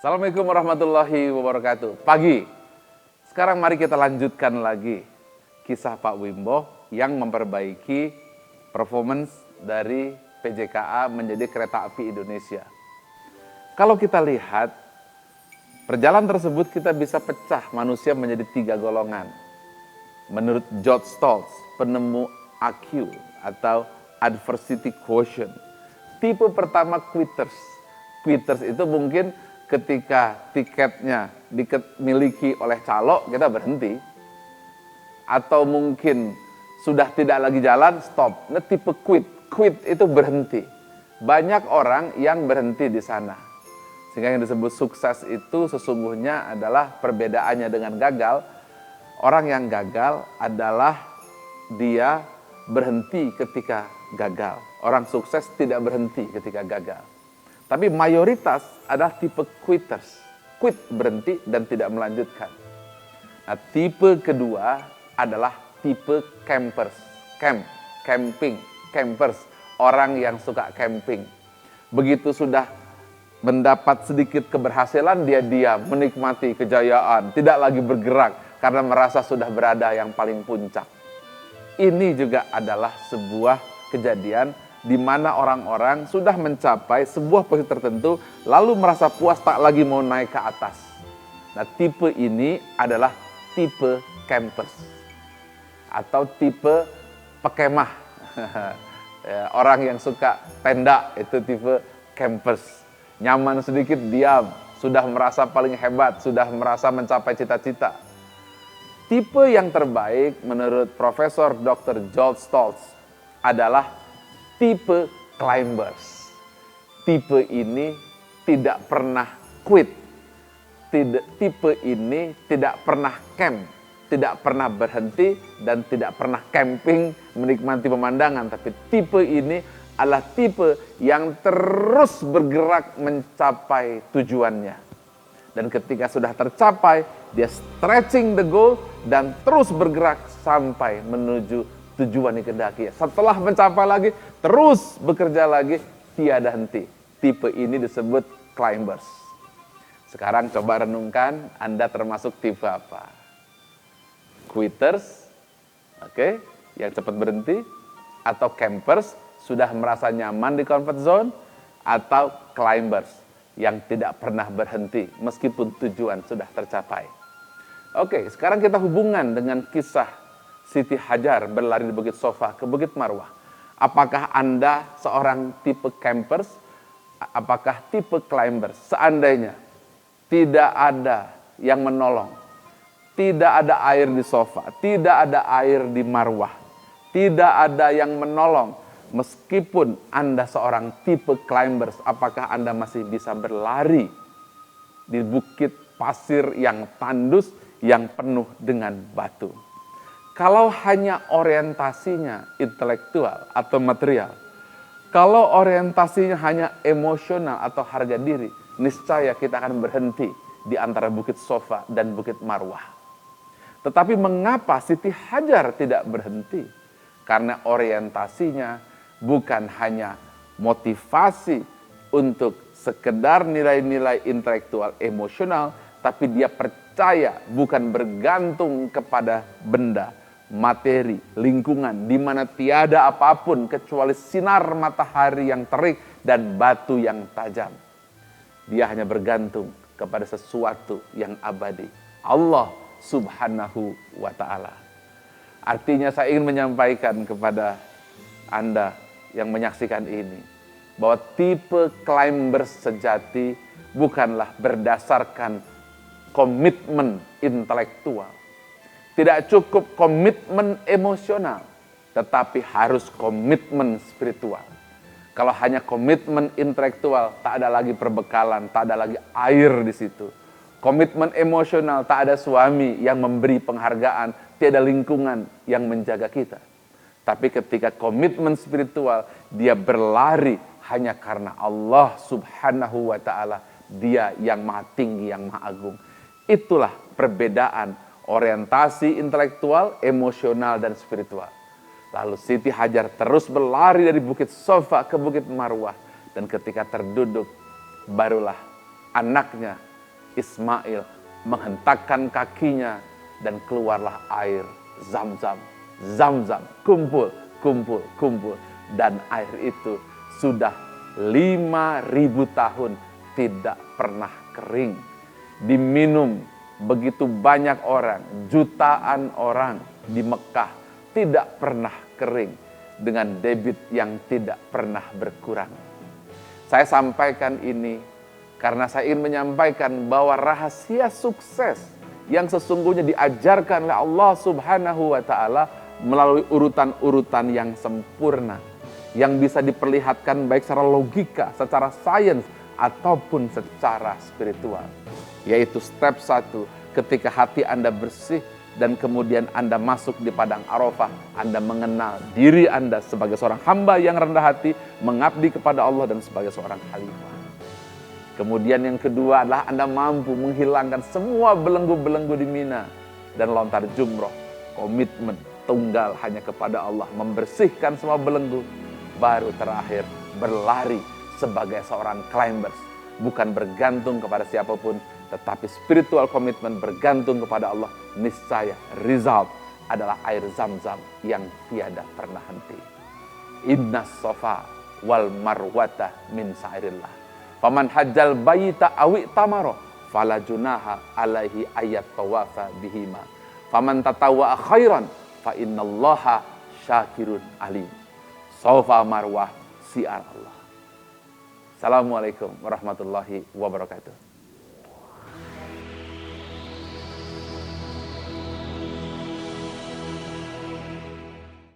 Assalamualaikum warahmatullahi wabarakatuh. Pagi. Sekarang mari kita lanjutkan lagi kisah Pak Wimbo yang memperbaiki performance dari PJKA menjadi kereta api Indonesia. Kalau kita lihat, perjalanan tersebut kita bisa pecah manusia menjadi 3 golongan. Menurut George Stoltz, penemu AQ atau Adversity Quotient. Tipe pertama quitters. Quitters itu mungkin ketika tiketnya dimiliki oleh calo, kita berhenti. Atau mungkin sudah tidak lagi jalan, stop. Nah, tipe quit. Quit itu berhenti. Banyak orang yang berhenti di sana. Sehingga yang disebut sukses itu sesungguhnya adalah perbedaannya dengan gagal. Orang yang gagal adalah dia berhenti ketika gagal. Orang sukses tidak berhenti ketika gagal. Tapi mayoritas adalah tipe quitters. Quit, berhenti dan tidak melanjutkan. Nah, tipe kedua adalah tipe campers. Camping, campers. Orang yang suka camping. Begitu sudah mendapat sedikit keberhasilan, dia diam, menikmati kejayaan. Tidak lagi bergerak karena merasa sudah berada yang paling puncak. Ini juga adalah sebuah kejadian di mana orang-orang sudah mencapai sebuah posisi tertentu, lalu merasa puas tak lagi mau naik ke atas. Nah, tipe ini adalah tipe campers atau tipe pekemah. Orang yang suka tenda itu tipe campers. Nyaman sedikit, diam, sudah merasa paling hebat, sudah merasa mencapai cita-cita. Tipe yang terbaik menurut Profesor Dr. George Stoltz adalah tipe climbers. Tipe ini tidak pernah quit. Tipe ini tidak pernah camp, tidak pernah berhenti dan tidak pernah camping menikmati pemandangan. Tapi tipe ini adalah tipe yang terus bergerak mencapai tujuannya. Dan ketika sudah tercapai, dia stretching the goal dan terus bergerak sampai menuju tujuan yang dikehendaki. Setelah mencapai lagi, terus bekerja lagi, tiada henti. Tipe ini disebut climbers. Sekarang coba renungkan, Anda termasuk tipe apa? Quitters, oke, yang cepat berhenti, atau campers, sudah merasa nyaman di comfort zone, atau climbers, yang tidak pernah berhenti meskipun tujuan sudah tercapai. Oke, sekarang kita hubungan dengan kisah Siti Hajar berlari di Bukit Sofa ke Bukit Marwah. Apakah Anda seorang tipe campers? Apakah tipe climbers? Seandainya tidak ada yang menolong, tidak ada air di sofa, tidak ada air di Marwah, tidak ada yang menolong, meskipun Anda seorang tipe climbers, apakah Anda masih bisa berlari di bukit pasir yang tandus, yang penuh dengan batu? Kalau hanya orientasinya intelektual atau material, kalau orientasinya hanya emosional atau harga diri, niscaya kita akan berhenti di antara Bukit Sofa dan Bukit Marwah. Tetapi mengapa Siti Hajar tidak berhenti? Karena orientasinya bukan hanya motivasi untuk sekedar nilai-nilai intelektual emosional, tapi dia percaya bukan bergantung kepada benda, materi, lingkungan, di mana tiada apapun kecuali sinar matahari yang terik dan batu yang tajam. Dia hanya bergantung kepada sesuatu yang abadi, Allah Subhanahu wa ta'ala. Artinya saya ingin menyampaikan kepada Anda yang menyaksikan ini, bahwa tipe climbers sejati bukanlah berdasarkan komitmen intelektual. Tidak cukup komitmen emosional, tetapi harus komitmen spiritual. Kalau hanya komitmen intelektual, tak ada lagi perbekalan, tak ada lagi air di situ. Komitmen emosional, tak ada suami yang memberi penghargaan, tiada lingkungan yang menjaga kita. Tapi ketika komitmen spiritual, dia berlari hanya karena Allah Subhanahu wa ta'ala, dia yang maha tinggi, yang maha agung. Itulah perbedaan orientasi intelektual, emosional, dan spiritual. Lalu Siti Hajar terus berlari dari Bukit Sofa ke Bukit Marwah. Dan ketika terduduk, barulah anaknya Ismail menghentakkan kakinya dan keluarlah air Zam-zam. Zam-zam, kumpul, kumpul, kumpul. Dan air itu sudah 5.000 tahun tidak pernah kering. Diminum begitu banyak orang, jutaan orang di Mekah, tidak pernah kering dengan debit yang tidak pernah berkurang. Saya sampaikan ini karena saya ingin menyampaikan bahwa rahasia sukses yang sesungguhnya diajarkan oleh Allah Subhanahu wa Ta'ala melalui urutan-urutan yang sempurna, yang bisa diperlihatkan baik secara logika, secara sains, ataupun secara spiritual. Yaitu step 1, ketika hati Anda bersih dan kemudian Anda masuk di padang Arafah, Anda mengenal diri Anda sebagai seorang hamba yang rendah hati, mengabdi kepada Allah dan sebagai seorang khalifah. Kemudian yang kedua adalah Anda mampu menghilangkan semua belenggu-belenggu di Mina dan lontar jumroh, komitmen tunggal hanya kepada Allah, membersihkan semua belenggu. Baru terakhir berlari sebagai seorang climbers, bukan bergantung kepada siapapun, tetapi spiritual komitmen bergantung kepada Allah. Niscaya result adalah air Zam-zam yang tiada pernah henti. Innas safa wal marwata min sa'irillah. Faman hajjal baita awi tamaro fala junaha alaihi ayat tawafa bihima. Faman tatawwa khairan fa innallaha syakirun alim. Safa marwah siar Allah. Assalamualaikum warahmatullahi wabarakatuh.